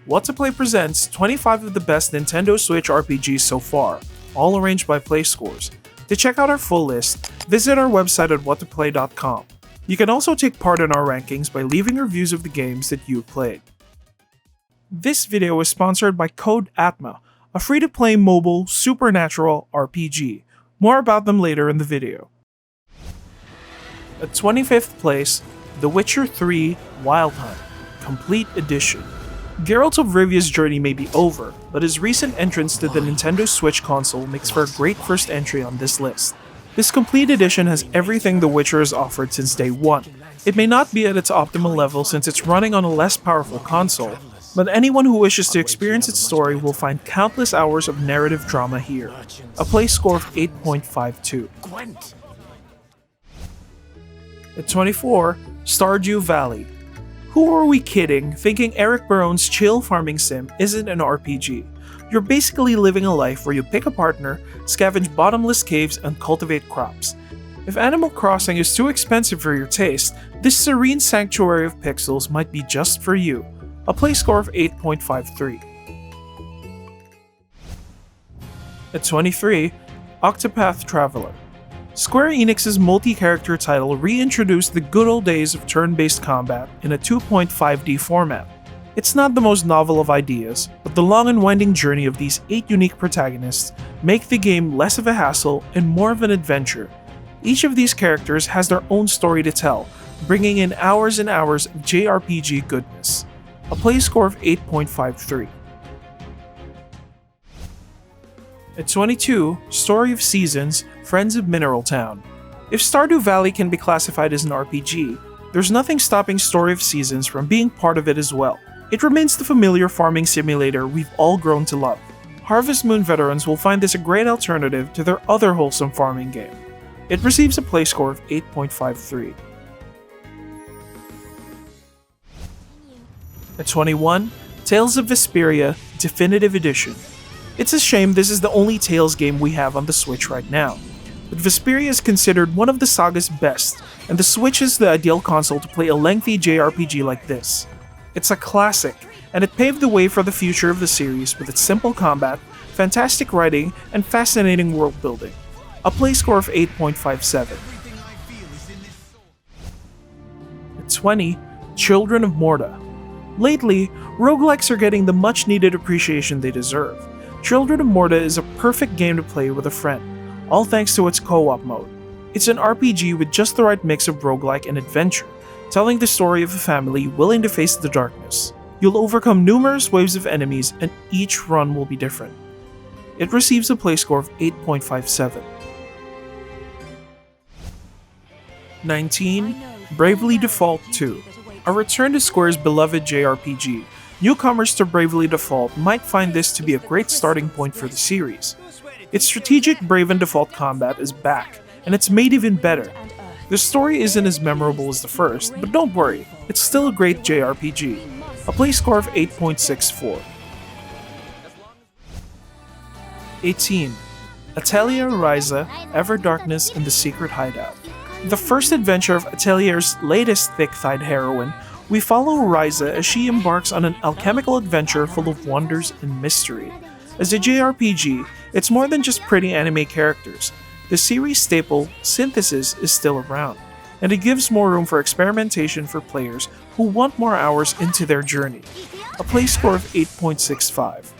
What to Play presents 25 of the best Nintendo Switch RPGs so far, all arranged by play scores. To check out our full list, visit our website at whattoplay.com. You can also take part in our rankings by leaving reviews of the games that you've played. This video is sponsored by Code Atma, a free-to-play mobile supernatural RPG. More about them later in the video. At 25th place, The Witcher 3 Wild Hunt, Complete Edition. Geralt of Rivia's journey may be over, but his recent entrance to the Nintendo Switch console makes for a great first entry on this list. This complete edition has everything The Witcher has offered since day one. It may not be at its optimal level since it's running on a less powerful console, but anyone who wishes to experience its story will find countless hours of narrative drama here. A play score of 8.52. At 24, Stardew Valley. Who are we kidding, thinking Eric Barone's chill farming sim isn't an RPG? You're basically living a life where you pick a partner, scavenge bottomless caves, and cultivate crops. If Animal Crossing is too expensive for your taste, this serene sanctuary of pixels might be just for you. A play score of 8.53. At 23, Octopath Traveler. Square Enix's multi-character title reintroduced the good old days of turn-based combat in a 2.5D format. It's not the most novel of ideas, but the long and winding journey of these 8 unique protagonists make the game less of a hassle and more of an adventure. Each of these characters has their own story to tell, bringing in hours and hours of JRPG goodness. A play score of 8.53. At 22, Story of Seasons, Friends of Mineral Town. If Stardew Valley can be classified as an RPG, there's nothing stopping Story of Seasons from being part of it as well. It remains the familiar farming simulator we've all grown to love. Harvest Moon veterans will find this a great alternative to their other wholesome farming game. It receives a play score of 8.53. At 21, Tales of Vesperia Definitive Edition. It's a shame this is the only Tales game we have on the Switch right now, but Vesperia is considered one of the saga's best, and the Switch is the ideal console to play a lengthy JRPG like this. It's a classic, and it paved the way for the future of the series with its simple combat, fantastic writing, and fascinating world building. A play score of 8.57. At 20, Children of Morta. Lately, roguelikes are getting the much needed appreciation they deserve. Children of Morta is a perfect game to play with a friend, all thanks to its co-op mode. It's an RPG with just the right mix of roguelike and adventure, telling the story of a family willing to face the darkness. You'll overcome numerous waves of enemies and each run will be different. It receives a play score of 8.57. 19. Bravely Default 2. A return to Square's beloved JRPG. Newcomers to Bravely Default might find this to be a great starting point for the series. Its strategic Brave and Default combat is back, and it's made even better. The story isn't as memorable as the first, but don't worry, it's still a great JRPG. A play score of 8.64. 18. Atelier Ryza, Ever Darkness and the Secret Hideout. The first adventure of Atelier's latest thick-thighed heroine, we follow Ryza as she embarks on an alchemical adventure full of wonders and mystery. As a JRPG, it's more than just pretty anime characters. The series staple, synthesis, is still around, and it gives more room for experimentation for players who want more hours into their journey. A play score of 8.65.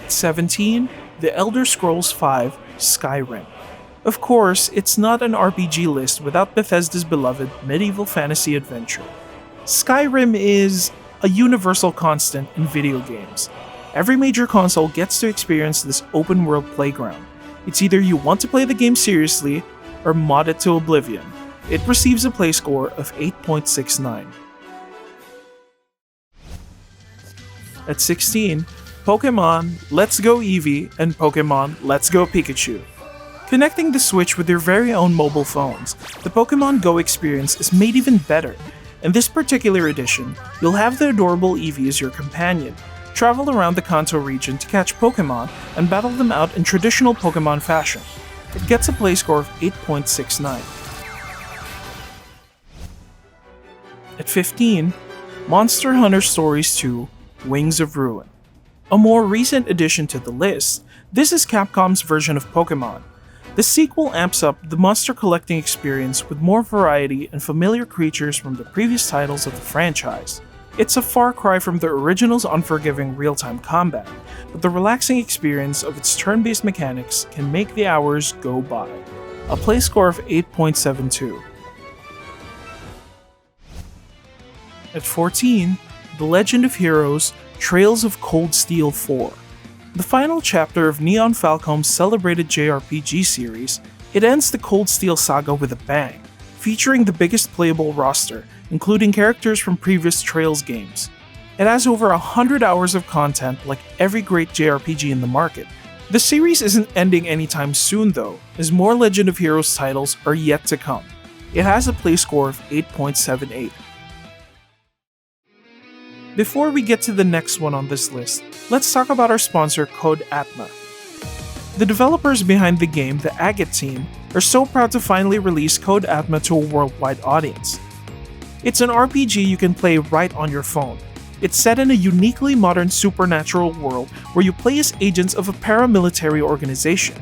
17. The Elder Scrolls V Skyrim. Of course, it's not an RPG list without Bethesda's beloved medieval fantasy adventure. Skyrim is a universal constant in video games. Every major console gets to experience this open-world playground. It's either you want to play the game seriously or mod it to oblivion. It receives a play score of 8.69. At 16, Pokemon Let's Go Eevee and Pokemon Let's Go Pikachu. Connecting the Switch with your very own mobile phones, the Pokemon Go experience is made even better. In this particular edition, you'll have the adorable Eevee as your companion, travel around the Kanto region to catch Pokemon and battle them out in traditional Pokemon fashion. It gets a play score of 8.69. At 15, Monster Hunter Stories 2: Wings of Ruin. A more recent addition to the list, this is Capcom's version of Pokemon. The sequel amps up the monster collecting experience with more variety and familiar creatures from the previous titles of the franchise. It's a far cry from the original's unforgiving real-time combat, but the relaxing experience of its turn-based mechanics can make the hours go by. A play score of 8.72. At 14, The Legend of Heroes: Trails of Cold Steel 4. The final chapter of Neon Falcom's celebrated JRPG series, it ends the Cold Steel saga with a bang, featuring the biggest playable roster, including characters from previous Trails games. It has over 100 hours of content like every great JRPG in the market. The series isn't ending anytime soon though, as more Legend of Heroes titles are yet to come. It has a play score of 8.78. Before we get to the next one on this list, let's talk about our sponsor Code Atma. The developers behind the game, the Agate team, are so proud to finally release Code Atma to a worldwide audience. It's an RPG you can play right on your phone. It's set in a uniquely modern supernatural world where you play as agents of a paramilitary organization.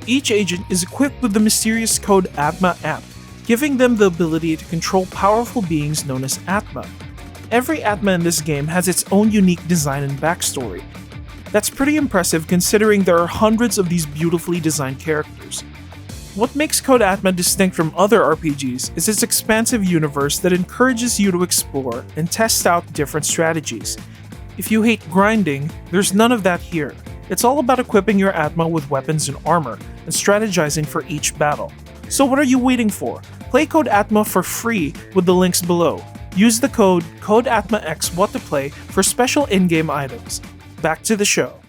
Each agent is equipped with the mysterious Code Atma app, giving them the ability to control powerful beings known as Atma. Every Atma in this game has its own unique design and backstory. That's pretty impressive considering there are hundreds of these beautifully designed characters. What makes Code Atma distinct from other RPGs is its expansive universe that encourages you to explore and test out different strategies. If you hate grinding, there's none of that here. It's all about equipping your Atma with weapons and armor, and strategizing for each battle. So what are you waiting for? Play Code Atma for free with the links below. Use the code CODEATMAX what to play for special in-game items. Back to the show.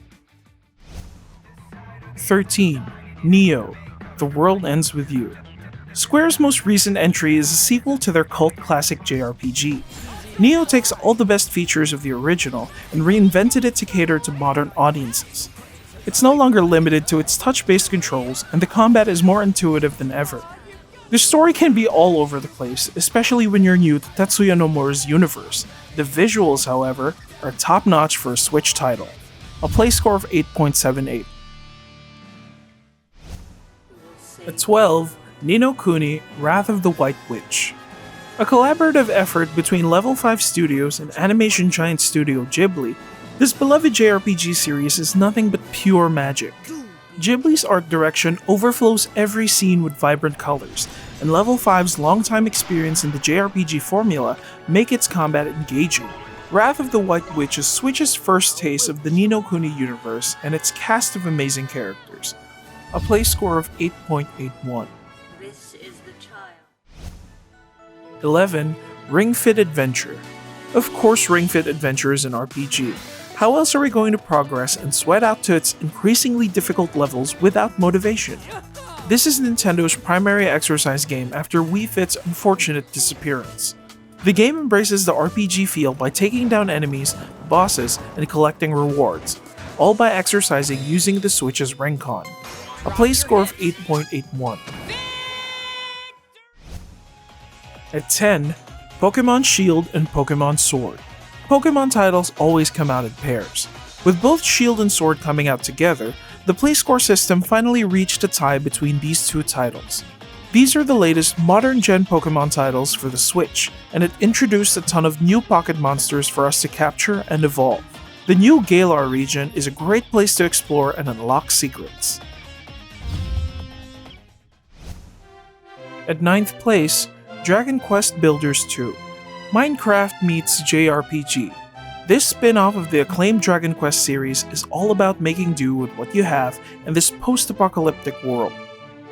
13. Nioh: The World Ends With You. Square's most recent entry is a sequel to their cult classic JRPG. Nioh takes all the best features of the original and reinvented it to cater to modern audiences. It's no longer limited to its touch-based controls, and the combat is more intuitive than ever. The story can be all over the place, especially when you're new to Tetsuya Nomura's universe. The visuals, however, are top-notch for a Switch title. A play score of 8.78. At 12, Ni no Kuni: Wrath of the White Witch. A collaborative effort between Level 5 Studios and animation giant studio Ghibli, this beloved JRPG series is nothing but pure magic. Ghibli's art direction overflows every scene with vibrant colors, and Level 5's longtime experience in the JRPG formula make its combat engaging. Wrath of the White Witch is Switch's first taste of the Ni no Kuni universe and its cast of amazing characters. A play score of 8.81. This is the child. 11. Ring Fit Adventure. Of course, Ring Fit Adventure is an RPG. How else are we going to progress and sweat out to its increasingly difficult levels without motivation? This is Nintendo's primary exercise game after Wii Fit's unfortunate disappearance. The game embraces the RPG feel by taking down enemies, bosses, and collecting rewards, all by exercising using the Switch's Ring-Con. A play score of 8.81. At 10, Pokemon Shield and Pokemon Sword. Pokemon titles always come out in pairs. With both Shield and Sword coming out together, the play score system finally reached a tie between these two titles. These are the latest modern-gen Pokemon titles for the Switch, and it introduced a ton of new pocket monsters for us to capture and evolve. The new Galar region is a great place to explore and unlock secrets. At 9th place, Dragon Quest Builders 2. Minecraft meets JRPG. This spin-off of the acclaimed Dragon Quest series is all about making do with what you have in this post-apocalyptic world.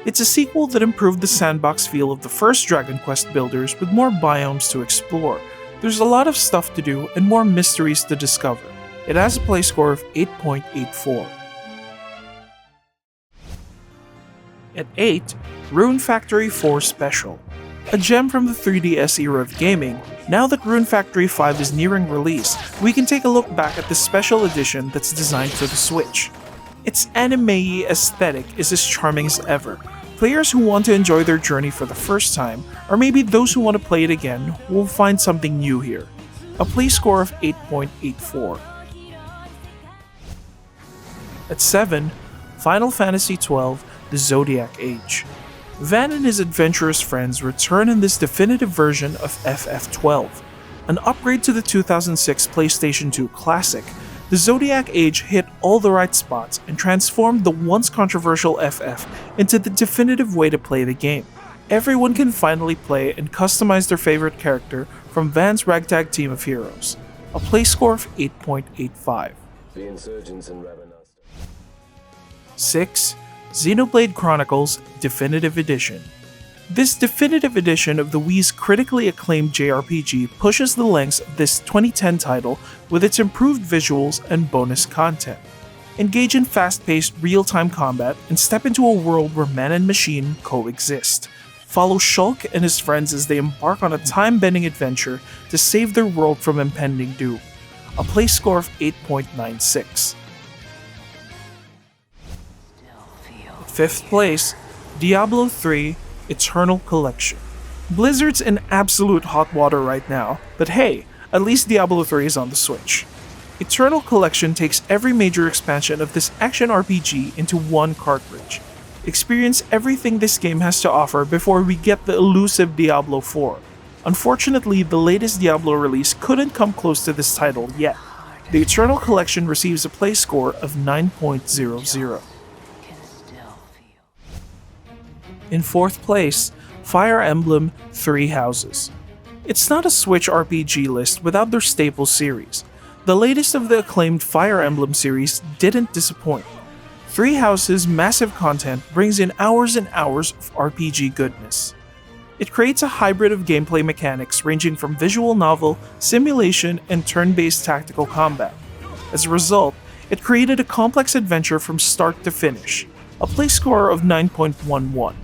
It's a sequel that improved the sandbox feel of the first Dragon Quest Builders with more biomes to explore. There's a lot of stuff to do and more mysteries to discover. It has a play score of 8.84. At 8, Rune Factory 4 Special. A gem from the 3DS era of gaming, now that Rune Factory 5 is nearing release, we can take a look back at this special edition that's designed for the Switch. Its anime-y aesthetic is as charming as ever. Players who want to enjoy their journey for the first time, or maybe those who want to play it again, will find something new here. a play score of 8.84. At 7, Final Fantasy XII The Zodiac Age. Van and his adventurous friends return in this definitive version of FF12. An upgrade to the 2006 PlayStation 2 classic, The Zodiac Age hit all the right spots and transformed the once controversial FF into the definitive way to play the game. Everyone can finally play and customize their favorite character from Van's ragtag team of heroes, a play score of 8.85. The insurgents in Ravenna. 6. Xenoblade Chronicles Definitive Edition. This definitive edition of the Wii's critically acclaimed JRPG pushes the lengths of this 2010 title with its improved visuals and bonus content. Engage in fast-paced, real-time combat and step into a world where man and machine coexist. Follow Shulk and his friends as they embark on a time-bending adventure to save their world from impending doom. A play score of 8.96. 5th place, Diablo 3 Eternal Collection. Blizzard's in absolute hot water right now, but hey, at least Diablo 3 is on the Switch. Eternal Collection takes every major expansion of this action RPG into one cartridge. Experience everything this game has to offer before we get the elusive Diablo 4. Unfortunately, the latest Diablo release couldn't come close to this title yet. The Eternal Collection receives a play score of 9.00. In 4th place, Fire Emblem Three Houses. It's not a Switch RPG list without their staple series. The latest of the acclaimed Fire Emblem series didn't disappoint. Three Houses' massive content brings in hours and hours of RPG goodness. It creates a hybrid of gameplay mechanics ranging from visual novel, simulation, and turn-based tactical combat. As a result, it created a complex adventure from start to finish, a play score of 9.11.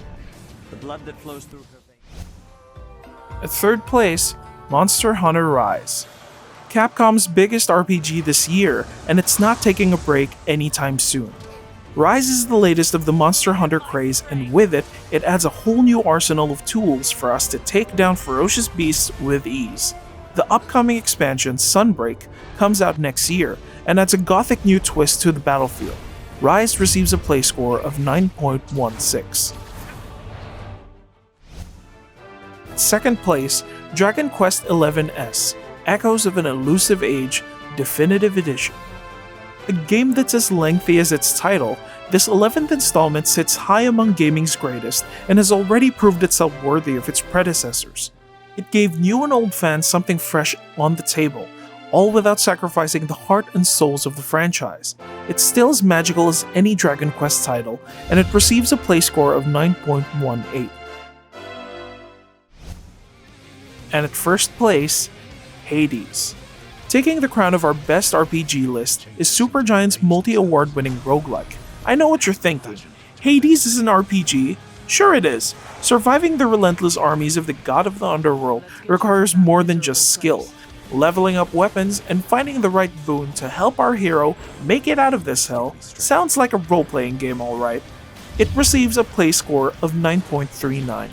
The blood that flows through her veins. At 3rd place, Monster Hunter Rise. Capcom's biggest RPG this year, and it's not taking a break anytime soon. Rise is the latest of the Monster Hunter craze, and with it, it adds a whole new arsenal of tools for us to take down ferocious beasts with ease. The upcoming expansion, Sunbreak, comes out next year, and adds a gothic new twist to the battlefield. Rise receives a play score of 9.16. At 2nd place, Dragon Quest XI's Echoes of an Elusive Age Definitive Edition. A game that's as lengthy as its title, this 11th installment sits high among gaming's greatest and has already proved itself worthy of its predecessors. It gave new and old fans something fresh on the table, all without sacrificing the heart and souls of the franchise. It's still as magical as any Dragon Quest title, and it receives a play score of 9.18. And at 1st place, Hades. Taking the crown of our best RPG list is Supergiant's multi-award winning roguelike. I know what you're thinking. Hades is an RPG? Sure it is. Surviving the relentless armies of the god of the underworld requires more than just skill. Leveling up weapons and finding the right boon to help our hero make it out of this hell sounds like a role-playing game, alright. It receives a play score of 9.39.